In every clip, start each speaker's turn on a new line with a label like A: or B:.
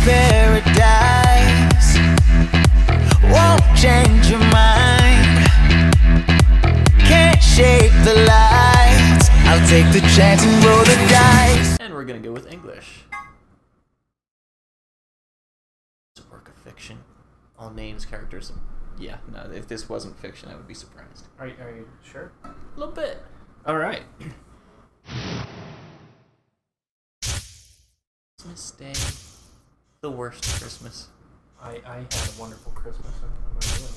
A: paradise won't change your mind. Can't shape the lights. I'll take the chance and roll the dice.
B: And we're gonna go with English. It's a work of fiction. All names, characters. Yeah, no, if this wasn't fiction, I would be surprised.
C: Are you sure?
B: A little bit.
C: All right.
B: Christmas Day. The worst Christmas.
C: I had a wonderful Christmas. I don't know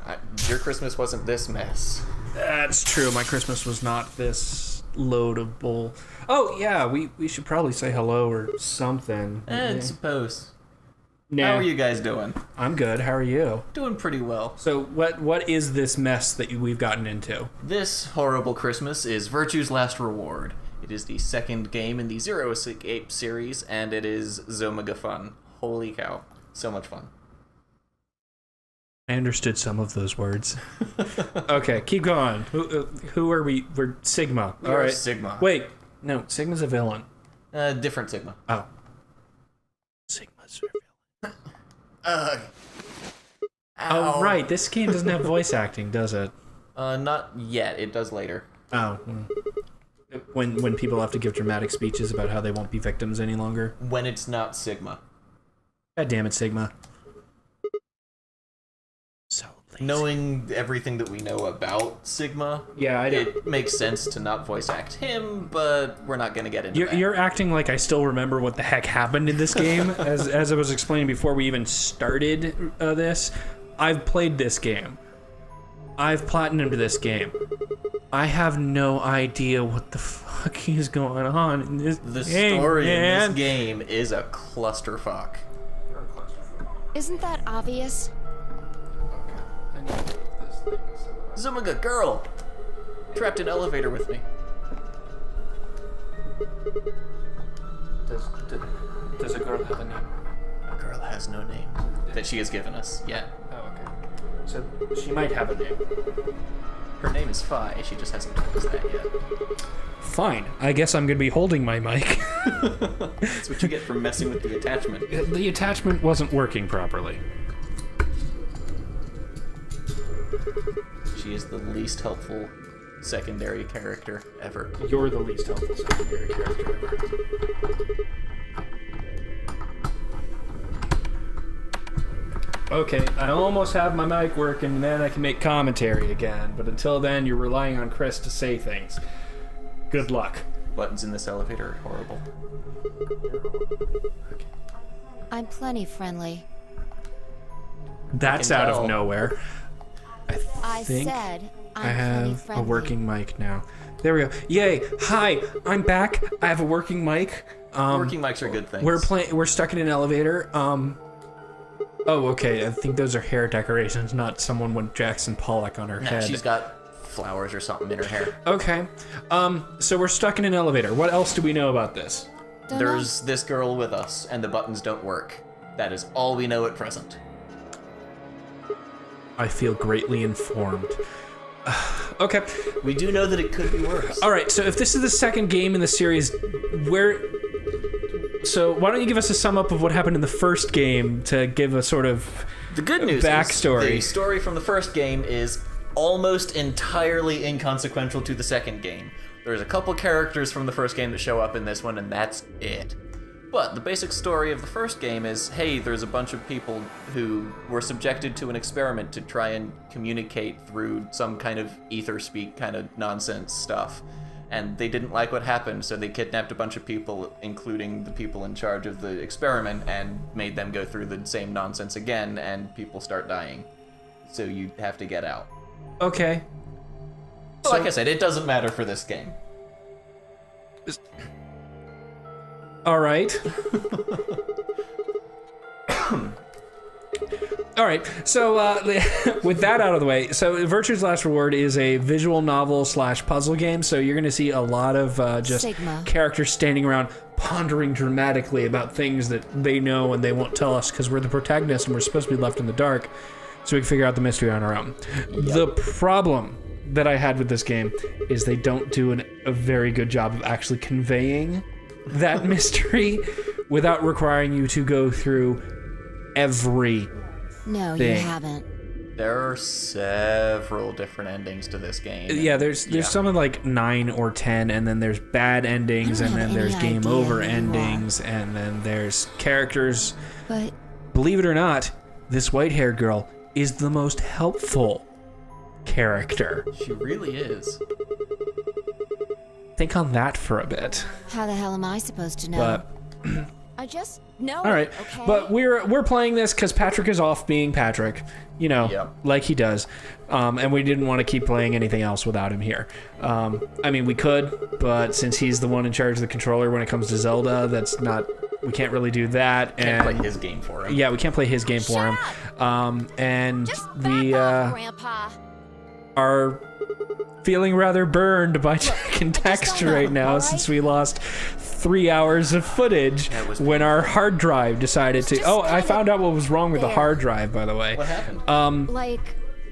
C: about you.
B: Your Christmas wasn't this mess.
C: That's true. My Christmas was not this load of bull. Oh, yeah, we should probably say hello or something.
B: I suppose.
C: Nah,
B: How are you guys doing?
C: I'm good. How are you?
B: Doing pretty well.
C: So what is this mess that we've gotten into?
B: This horrible Christmas is Virtue's Last Reward. It is the second game in the Zero Escape series, and it is Zomaga fun. Holy cow. So much fun.
C: I understood some of those words. Okay, keep going. Who are we? We're Sigma.
B: We are Sigma.
C: Wait, no, Sigma's a villain.
B: Different Sigma.
C: Oh. Sigma's a villain.
B: Ow.
C: Oh, right. This game doesn't have voice acting, does it?
B: Not yet. It does later.
C: Oh. When people have to give dramatic speeches about how they won't be victims any longer.
B: When it's not Sigma.
C: God damn it, Sigma. So lazy.
B: Knowing everything that we know about Sigma,
C: yeah,
B: it makes sense to not voice act him, but we're not going to get into that.
C: You're acting like I still remember what the heck happened in this game. as I was explaining before we even started this, I've played this game. I've platinumed this game. I have no idea what the fuck is going on in this game.
B: The story in this game is a clusterfuck.
D: Isn't that obvious?
B: Zumaga, girl! Trapped in elevator with me.
C: Does a girl have a name?
B: A girl has no name that she has given us yet.
C: Oh, okay. So she might have a name.
B: Her name is Phi, she just hasn't told us that yet.
C: Fine. I guess I'm going to be holding my mic.
B: That's what you get for messing with the attachment.
C: The attachment wasn't working properly.
B: She is the least helpful secondary character ever.
C: You're the least helpful secondary character ever. Okay, I almost have my mic working, and then I can make commentary again. But until then, you're relying on Chris to say things. Good luck.
B: Buttons in this elevator are horrible.
D: I'm plenty friendly.
C: That's
B: I can
C: out
B: tell.
C: of nowhere.
D: I
C: think
D: said I'm
C: I
D: plenty
C: have
D: friendly.
C: a working mic now. There we go. Yay! Hi, I'm back. I have a working mic.
B: Working mics are good things.
C: We're stuck in an elevator. Oh, okay. I think those are hair decorations, not someone with Jackson Pollock on her
B: Nah,
C: head.
B: she's got flowers or something in her hair.
C: Okay. So we're stuck in an elevator. What else do we know about this?
D: Don't
B: There's this girl with us, and the buttons don't work. That is all we know at present.
C: I feel greatly informed. Okay.
B: We do know that it could be worse.
C: All right. So if this is the second game in the series, so why don't you give us a sum up of what happened in the first game to give a sort of
B: The good news
C: backstory.
B: is the story from the first game is almost entirely inconsequential to the second game. There's a couple characters from the first game that show up in this one, and that's it. But the basic story of the first game is, hey, there's a bunch of people who were subjected to an experiment to try and communicate through some kind of ether speak kind of nonsense stuff. And they didn't like what happened, so they kidnapped a bunch of people, including the people in charge of the experiment, and made them go through the same nonsense again, and people start dying. So you have to get out.
C: Okay.
B: But like I said, it doesn't matter for this game.
C: All right. All right. So with that out of the way, so Virtue's Last Reward is a visual novel / puzzle game. So you're going to see a lot of just
D: Sigma.
C: characters standing around pondering dramatically about things that they know and they won't tell us because we're the protagonists and we're supposed to be left in the dark so we can figure out the mystery on our own.
B: Yep.
C: The problem that I had with this game is they don't do a very good job of actually conveying that mystery without requiring you to go through every.
D: No, you
C: thing.
D: haven't.
B: There are several different endings to this game.
C: Yeah, there's something like 9 or 10, and then there's bad endings,
D: I don't
C: and then
D: have
C: there's
D: any
C: game
D: idea
C: over
D: who you
C: endings, and then there's characters.
D: But
C: Believe it or not, this white-haired girl is the most helpful character.
B: She really is.
C: Think on that for a bit.
D: how the hell am I supposed to know?
C: But
D: I just know.
C: all right,
D: Okay?
C: but we're playing this because Patrick is off being Patrick, you know,
B: Yep.
C: like he does, and we didn't want to keep playing anything else without him here. I mean, we could, but since he's the one in charge of the controller when it comes to Zelda, that's not. We can't really do that.
B: Can't
C: and
B: play his game for him.
C: yeah, we can't play his game for him. And
D: Just
C: we
D: back off, Grandpa.
C: are feeling rather burned by checking
D: don't
C: text
D: know,
C: right now
D: all right?
C: since we lost 3 hours of footage
B: That was
C: when our hard drive decided to.
D: Just
C: Oh, I
D: kind
C: found out what was wrong with the
D: there.
C: hard drive, by the way.
B: What happened?
D: Like,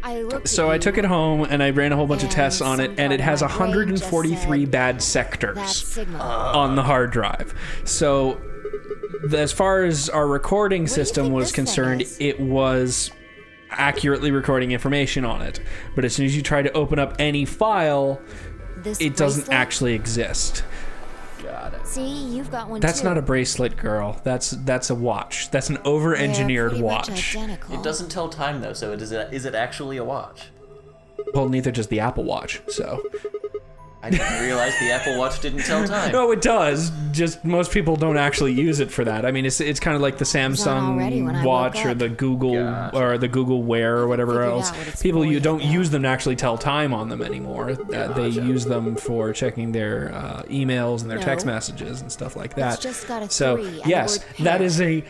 D: I looked
C: So
D: at
C: I took
D: you.
C: it home and I ran a whole bunch of
D: And
C: tests on it,
D: some
C: and it
D: part
C: has
D: of my brain just
C: 143
D: said,
C: bad
D: That
C: sectors
D: signal.
C: on the hard drive. So, as far as our recording
D: you
C: system
D: think
C: was
D: this thing
C: concerned,
D: is?
C: it was accurately recording information on it. But as soon as you try to open up any file,
D: This
C: it doesn't
D: bracelet?
C: actually exist.
B: Got it.
D: See, you've got one
C: That's
D: too.
C: not a bracelet, girl. That's a watch. That's an over-engineered
D: They're pretty much
C: watch.
D: identical.
B: It doesn't tell time though, so is it actually a watch?
C: Well, neither does the Apple Watch. So.
B: I didn't realize the Apple Watch didn't tell time.
C: No, it does. Just most people don't actually use it for that. I mean, it's kind of like the
D: already when
C: Samsung
D: I
C: Watch
D: woke
C: or
D: up.
C: the Google
B: Gotcha.
C: or the Google Wear or whatever
D: figured
C: else.
D: out what it's
C: People
D: for
C: you
D: yet,
C: don't
D: though.
C: use them to actually tell time on them anymore. They
B: Gotcha.
C: use them for checking their emails and their text
D: No.
C: messages and stuff like that.
D: It's just got a
C: So
D: 3 and the
C: yes,
D: word
C: that
D: pair.
C: is a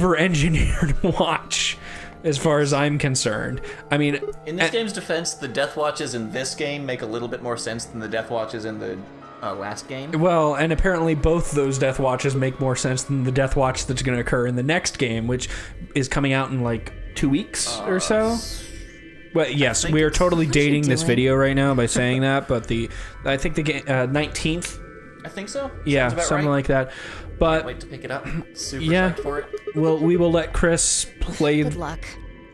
C: over-engineered watch, as far as I'm concerned. I mean,
B: In this game's defense, the death watches in this game make a little bit more sense than the death watches in the last game.
C: well, and apparently both those death watches make more sense than the death watch that's going to occur in the next game, which is coming out in like 2 weeks or so. Well, yes,
B: think
C: we are
B: it's-
C: totally
D: What you
C: dating this
D: doing?
C: video right now by saying that, but I think the game 19th,
B: I think so.
C: yeah,
B: Sounds about
C: something
B: right.
C: like that. But
B: Wait to pick it up. Super
C: Yeah.
B: psyched for it.
C: we will let Chris play
D: Good luck.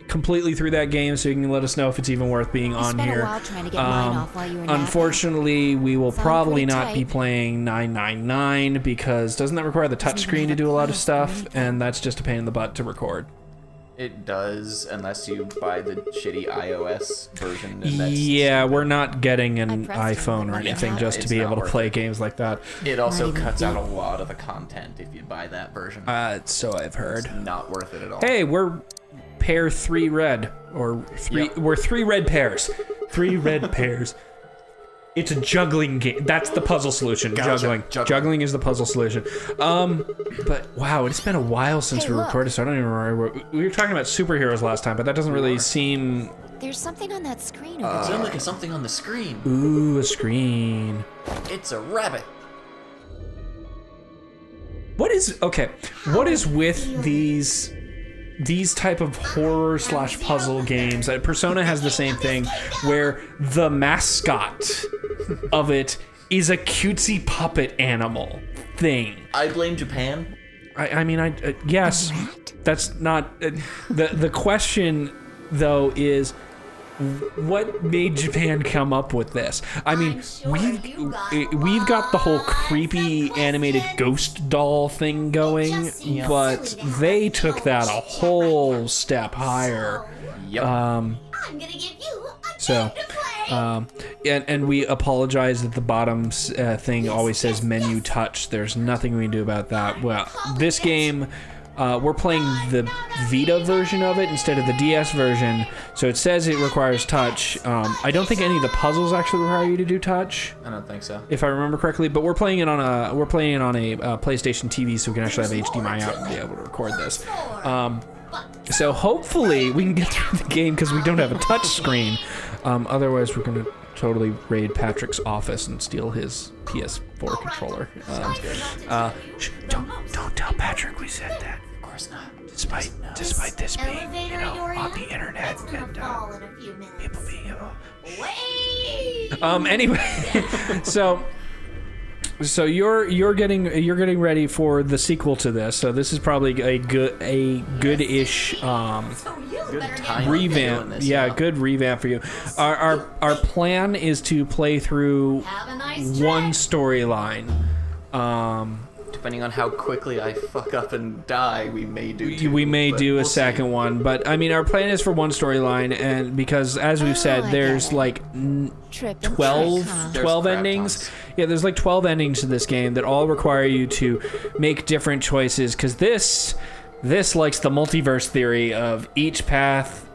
C: completely through that game, so you can let us know if it's even worth being on
D: spent a
C: here.
D: while trying to get mine off while you were napping.
C: Unfortunately, we will
D: Sound
C: probably
D: pretty
C: not be
D: tight.
C: playing 999 because doesn't that require the touchscreen to do a lot of stuff, and that's just a pain in the butt to record.
B: It does, unless you buy the shitty iOS version. And that's,
C: Yeah, we're not getting an
D: I pressed it,
C: iPhone or
D: but
C: anything
D: yeah,
C: just to
B: it's
C: be
B: not
C: able to
B: worth
C: play
B: it.
C: games like that.
B: It also
D: Not even
B: cuts out a
D: deep.
B: lot of the content if you buy that version.
C: So I've heard.
B: It's not worth it at all.
C: Hey, we're pair 3 red, or 3.
B: Yep.
C: We're 3 red pairs. 3 red pairs. It's a juggling game. That's the puzzle solution.
B: Gotcha.
C: Juggling.
B: Juggling.
C: Juggling is the puzzle solution. But wow, it's been a while since
D: Hey,
C: we
D: look.
C: recorded, so I don't even remember. We were talking about superheroes last time, but that doesn't really seem.
D: There's something on that screen over
B: It's
D: there.
B: like something on the screen.
C: Ooh, a screen.
B: It's a rabbit.
C: What is okay? What is with these type of horror / puzzle games? Persona has the same thing, where the mascot of it is a cutesy puppet animal thing.
B: I blame Japan.
C: I mean, yes,
D: rat?
C: that's not the question though. Is what made Japan come up with this? I mean, we've got the whole creepy animated ghost doll thing going, but they took that a whole step higher.
B: Yep.
E: I'm gonna give you a
C: So,
E: game to play.
C: and we apologize that the bottom thing always says menu touch. There's nothing we can do about that. Well, this game, we're playing the Vita version of it instead of the DS version, so it says it requires touch. I don't think any of the puzzles actually require you to do touch,
B: I don't think so.
C: if I remember correctly. But we're playing it on a PlayStation TV, so we can actually have HDMI out and be able to record this. So hopefully we can get through the game because we don't have a touch screen. Otherwise, we're gonna totally raid Patrick's office and steal his PS4 controller. Don't tell Patrick we said that.
B: Of course not.
C: Despite this being,
E: Elevator you're
C: on
E: in,
C: the internet
E: it's gonna
C: and
E: fall in a few minutes.
C: people being able.
E: Wait!
C: Anyway, so So you're getting ready for the sequel to this. So this is probably a good-ish
B: Good time
C: revamp.
B: doing this,
C: Yeah, good revamp for you. Our plan is to play through
E: Have a nice
C: one
E: trip.
C: storyline.
B: Depending on how quickly I fuck up and die, we may do two.
C: We may
B: but
C: do a
B: we'll see.
C: second one, but I mean, our plan is for one storyline, and because as we've
D: Oh,
C: said,
D: I
C: there's
D: get it.
C: like
D: Trip and
C: 12,
D: trick, huh?
B: There's
C: 12
B: crap
C: endings.
B: tons.
C: Yeah, there's like 12 endings to this game that all require you to make different choices, because this likes the multiverse theory of each path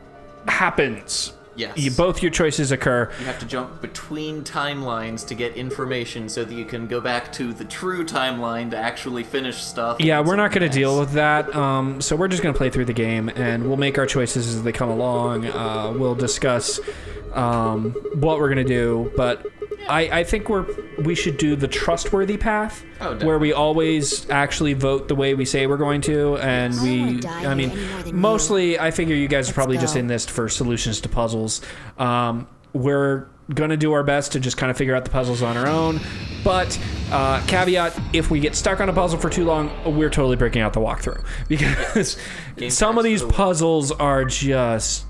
C: happens.
B: Yes.
C: Both your choices occur.
B: You have to jump between timelines to get information so that you can go back to the true timeline to actually finish stuff.
C: Yeah, we're not going to
B: Nice.
C: deal with that. So we're just going to play through the game, and we'll make our choices as they come along. We'll discuss what we're going to do, but I think we should do the trustworthy path,
B: Oh,
C: where we always actually vote the way we say we're going to, and
D: I don't wanna die
C: I mean,
D: here any more than
C: mostly I figure you guys are probably just
D: go.
C: in this for solutions to puzzles. We're going to do our best to just kind of figure out the puzzles on our own, but caveat, if we get stuck on a puzzle for too long, we're totally breaking out the walkthrough, because
B: Game
C: some of
B: starts
C: these
B: to the-
C: puzzles are just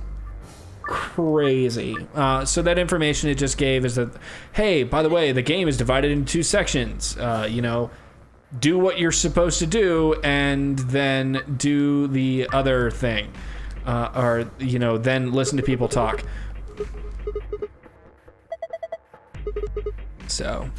C: crazy. So that information it just gave is that, hey, by the way, the game is divided into two sections. Do what you're supposed to do, and then do the other thing, or then listen to people talk. So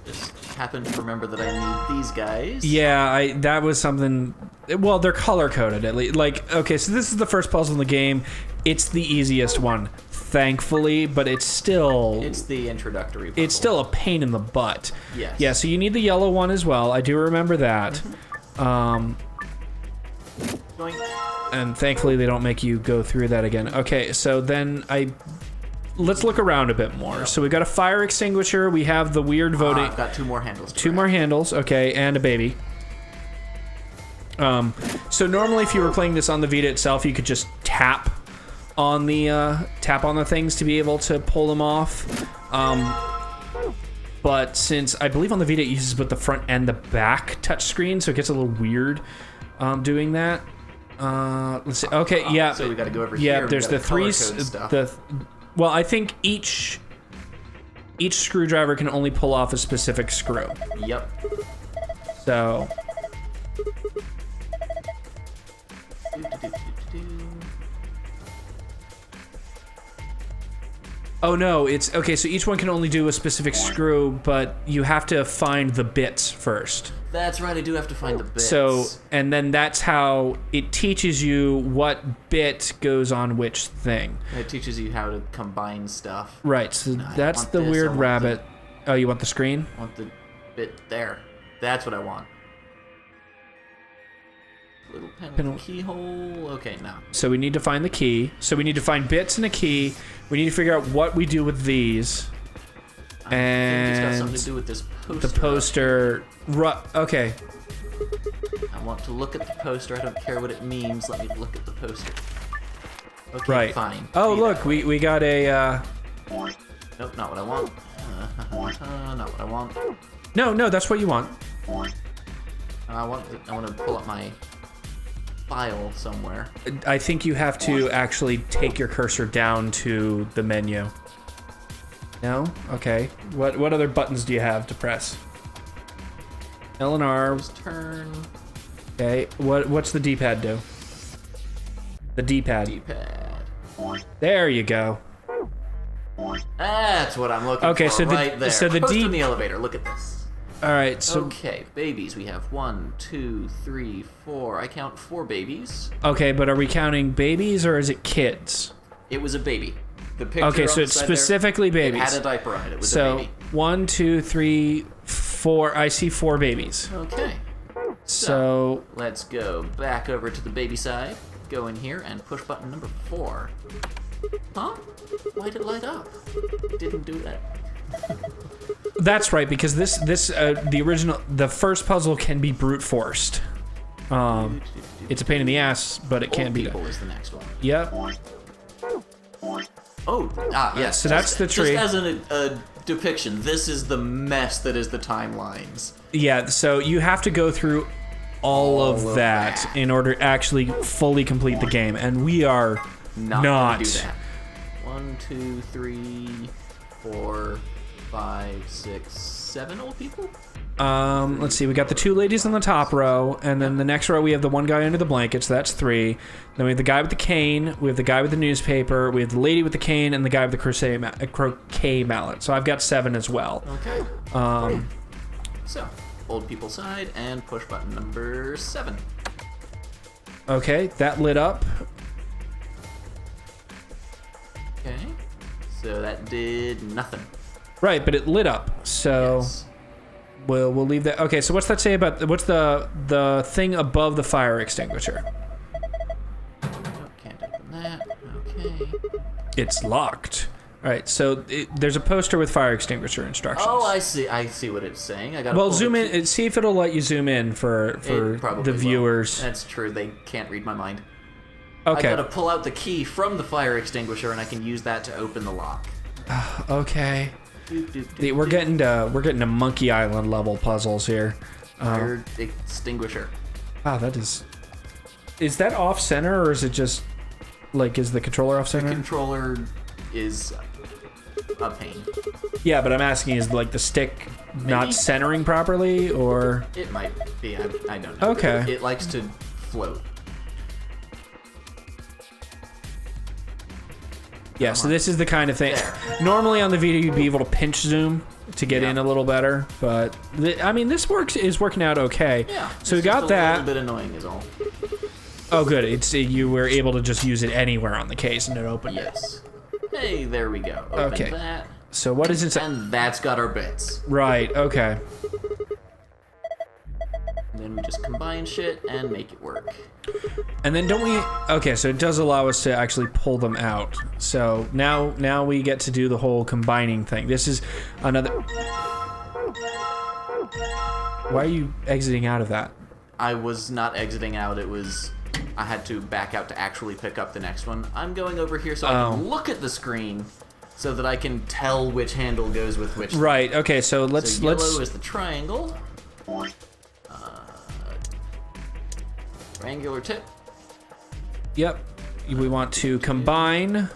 B: Just happened to remember that I need these guys.
C: yeah, that was something. Well, they're color coded at least. Like, okay, so this is the first puzzle in the game. It's the easiest one, thankfully, but it's still
B: It's the introductory puzzle.
C: it's still a pain in the butt.
B: Yes.
C: Yeah, so you need the yellow one as well. I do remember that.
B: Doink.
C: And thankfully they don't make you go through that again. Okay, so then let's look around a bit more. So we got a fire extinguisher. We have the weird voting.
B: I've got two more handles.
C: Two more handles, okay, and a baby. So normally, if you were playing this on the Vita itself, you could just tap on the things to be able to pull them off. But since I believe on the Vita it uses both the front and the back touchscreen, so it gets a little weird doing that. Let's see. Okay, yeah.
B: So we gotta go over
C: yeah,
B: here.
C: there's
B: We
C: the
B: gotta
C: three.
B: color code stuff.
C: Well, I think each screwdriver can only pull off a specific screw.
B: Yep.
C: So oh no, it's okay. So each one can only do a specific screw, but you have to find the bits first.
B: That's right. I do have to find the bits.
C: So, and then that's how it teaches you what bit goes on which thing.
B: it teaches you how to combine stuff.
C: Right. So
B: I
C: that's
B: want
C: the
B: this, I
C: weird
B: want
C: rabbit. Oh, you want the screen?
B: I want the bit there. That's what I want. Little pen with a keyhole. Okay, now.
C: So we need to find the key. So we need to find bits and a key. We need to figure out what we do with these.
B: I think it's got something
C: And
B: to do with this poster.
C: the poster. Okay.
B: I want to look at the poster. I don't care what it means. Let me look at the poster. Okay,
C: Right.
B: fine.
C: Oh,
B: Be
C: look,
B: that way.
C: we got a.
B: Nope, not what I want. Not what I want.
C: No, that's what you want.
B: I want to pull up my file somewhere.
C: I think you have to actually take your cursor down to the menu. No? Okay. What other buttons do you have to press? L and R.
B: Just turn.
C: Okay. What's the D-pad do? The D-pad.
B: D-pad.
C: There you go.
B: That's what I'm looking
C: Okay,
B: for.
C: so the-
B: right there.
C: so the
B: Post
C: D-
B: in the elevator. Look at this.
C: All right. So
B: Okay, babies. We have 1, 2, 3, 4. I count 4 babies.
C: okay, but are we counting babies or is it kids?
B: It was a baby. The picture
C: Okay,
B: on
C: so
B: the
C: it's
B: side there,
C: specifically
B: it
C: babies.
B: had a diaper on it. It was a
C: So
B: baby.
C: 1, 2, 3, 4. I see 4 babies.
B: Okay.
C: So
B: Let's go back over to the baby side. Go in here and push button number 4. Huh? Why did it light up? It didn't do that.
C: that's right, because the first puzzle can be brute forced. It's a pain in the ass, but it can
B: Old
C: be
B: people
C: done.
B: is the next one.
C: Yep.
B: Oh, yes.
C: So that's the tree.
B: Just as a depiction. This is the mess that is the timelines.
C: Yeah, so you have to go through all of that in order to actually fully complete the game, and we are
B: Not
C: not.
B: gonna do that. 1, 2, 3, 4, 5, 6, 7 old people?
C: Let's see, we got the two ladies on the top row, and then the next row we have the one guy under the blanket, so that's 3. Then we have the guy with the cane, we have the guy with the newspaper, we have the lady with the cane, and the guy with the croquet mallet. So I've got 7 as well.
B: Okay. So, old people side, and push button number 7.
C: Okay, that lit up.
B: Okay. So that did nothing.
C: Right, but it lit up, so...
B: Yes.
C: We'll leave that. Okay, so what's that say about what's the thing above the fire extinguisher?
B: Oh, can't open that. Okay.
C: It's locked. All right, so there's a poster with fire extinguisher instructions.
B: Oh, I see. I see what it's saying. I got.
C: Well, zoom in. See if it'll let you zoom in for the viewers.
B: That's true. They can't read my mind.
C: Okay.
B: I gotta pull out the key from the fire extinguisher, and I can use that to open the lock.
C: Okay.
B: Doop, doop, doop,
C: We're
B: doop.
C: getting to Monkey Island level puzzles here.
B: Fire extinguisher.
C: Wow, that is. Is that off center or is it just like is the controller off center?
B: The controller is a pain.
C: Yeah, but I'm asking, is like the stick not
B: Maybe.
C: centering properly or?
B: It might be. I don't know.
C: Okay.
B: It likes to float.
C: Yeah, so this is the kind of thing.
B: There.
C: Normally on the Vita, you'd be able to pinch zoom to get in a little better, but I mean, this is working out okay.
B: Yeah.
C: So we
B: it's
C: got
B: just
C: that.
B: A little bit annoying is all.
C: Oh, good. You were able to just use it anywhere on the case, and it opened it.
B: Yes. Hey, there we go. Open
C: Okay.
B: that.
C: So what is inside?
B: And that's got our bits.
C: Right. Okay.
B: And then we just combine shit and make it work.
C: And then don't we? Okay, so it does allow us to actually pull them out. So now we get to do the whole combining thing. This is another. Why are you exiting out of that?
B: I was not exiting out. It was... I had to back out to actually pick up the next one. I'm going over here so I can look at the screen so that I can tell which handle goes with which.
C: Right. Okay. So let's
B: So yellow is the triangle. Triangular tip.
C: Yep. We want to combine.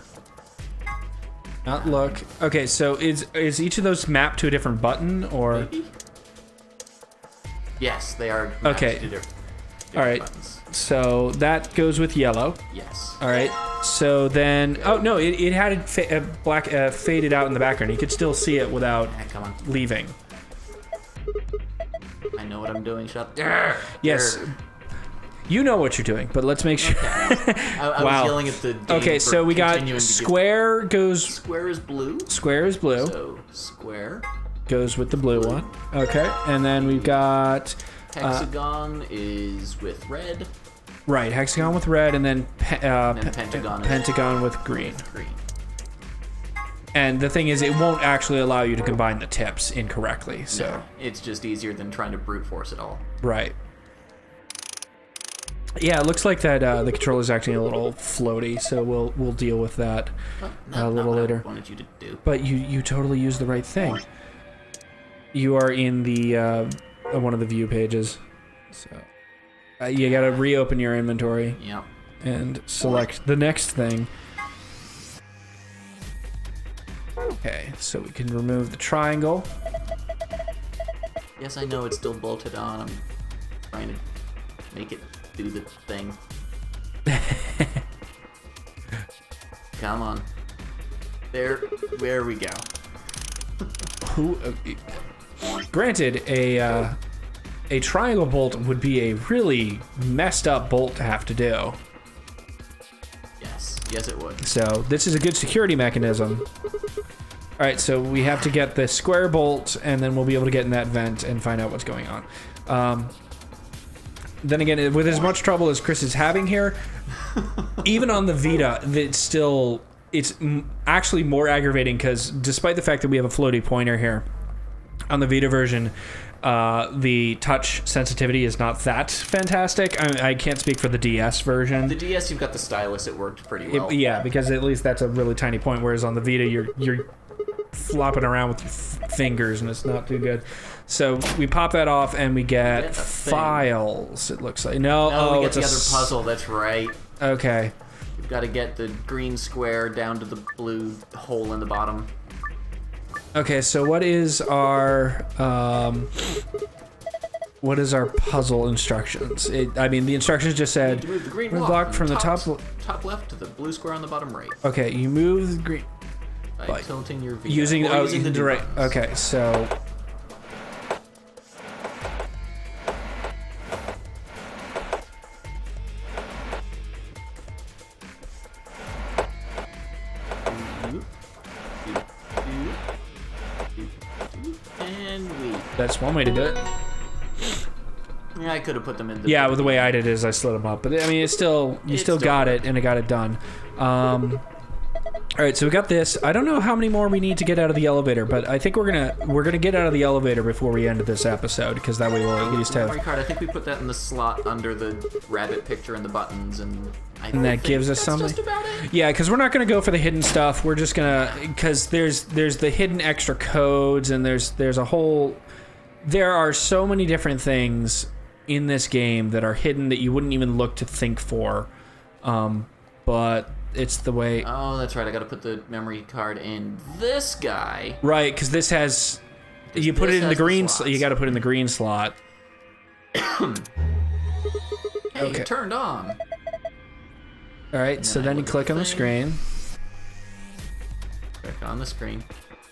C: Not look. Okay. So is each of those mapped to a different button or?
B: Maybe? Yes, they are. mapped
C: Okay.
B: to different
C: All right.
B: buttons.
C: So that goes with yellow.
B: Yes.
C: All right. So then, oh no, it had it black faded out in the background. You could still see it without
B: Ah, come on.
C: leaving.
B: I know what I'm doing. Shut.
C: Yes.
B: There.
C: You know what you're doing, but let's make sure.
B: I
C: Wow.
B: was yelling at the. Game
C: Okay,
B: for
C: so we got
B: continuing to give-
C: square goes.
B: Square is blue.
C: Square is blue.
B: So square.
C: Goes with the blue one. Okay, and then we've got
B: Hexagon is with red.
C: right hexagon with red, and then
B: Pentagon is
C: pentagon with green.
B: green.
C: And the thing is, it won't actually allow you to combine the tips incorrectly. So
B: No, it's just easier than trying to brute force it all.
C: right. Yeah, it looks like that the controller's acting a little floaty, so we'll deal with that a little
B: Not what
C: later.
B: I wanted you to do.
C: But you totally used the right thing. You are in the one of the view pages, so you gotta reopen your inventory
B: Yep.
C: and select the next thing. Okay, so we can remove the triangle.
B: Yes, I know it's still bolted on. I'm trying to make it do the thing. Come on. There we go.
C: Who? Granted, a triangle bolt would be a really messed up bolt to have to do.
B: Yes it would.
C: So this is a good security mechanism. All right, so we have to get the square bolt, and then we'll be able to get in that vent and find out what's going on. Then again, with as much trouble as Chris is having here, even on the Vita, it's actually more aggravating because despite the fact that we have a floaty pointer here, on the Vita version, the touch sensitivity is not that fantastic. I can't speak for the DS version.
B: The DS, you've got the stylus. It worked pretty well.
C: Yeah, because at least that's a really tiny point, whereas on the Vita, you're flopping around with your fingers, and it's not too good. So we pop that off, and we get files. It looks like
B: No, we get
C: it's
B: the
C: a
B: other puzzle. That's right.
C: Okay.
B: You've got to get the green square down to the blue hole in the bottom.
C: Okay, so what is our puzzle instructions? I mean, the instructions just said
B: You move the green
C: block from the top
B: left to the blue square on the bottom right.
C: Okay, you move the green
B: By tilting your V.
C: using
B: the
C: direct.
B: buttons.
C: Okay, so
B: And we.
C: that's one way to do it.
B: Yeah, I could have put them in the.
C: Yeah, well, the way I did is I slid them up, but I mean, it's still got it, and it got it done. All right, so we got this. I don't know how many more we need to get out of the elevator, but I think we're gonna get out of the elevator before we end this episode, because that way we'll at least have.
B: Memory card. I think we put that in the slot under the rabbit picture and the buttons, and
C: that gives us something.
B: Just about it.
C: Yeah, because we're not gonna go for the hidden stuff. We're just gonna because there's the hidden extra codes, and there's a whole. There are so many different things in this game that are hidden that you wouldn't even look to think for, but it's the way.
B: Oh, that's right. I got to put the memory card in this guy.
C: Right, because this has. You put it in the green. You got to put it in the green slot.
B: Hey,
C: Okay.
B: it turned on.
C: All right, so then you click on the screen.
B: Click on the screen.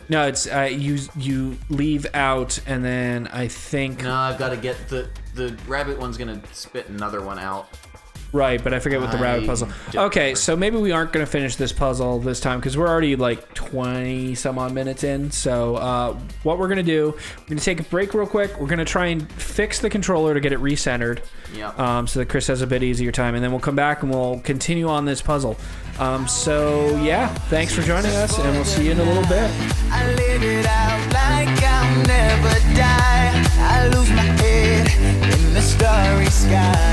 C: No, it's you leave out, and then I think.
B: No, I've got to get the rabbit one's gonna spit another one out.
C: Right, but I forget what the rabbit puzzle. Okay, so maybe we aren't going to finish this puzzle this time because we're already like 20 some odd minutes in. So what we're going to do, we're going to take a break real quick. We're going to try and fix the controller to get it recentered.
B: Yep.
C: So that Chris has a bit easier time, and then we'll come back and we'll continue on this puzzle. So yeah, thanks for joining us, and we'll see you in a little bit.
A: I live it out like I'll never die. I lose my head in the starry sky.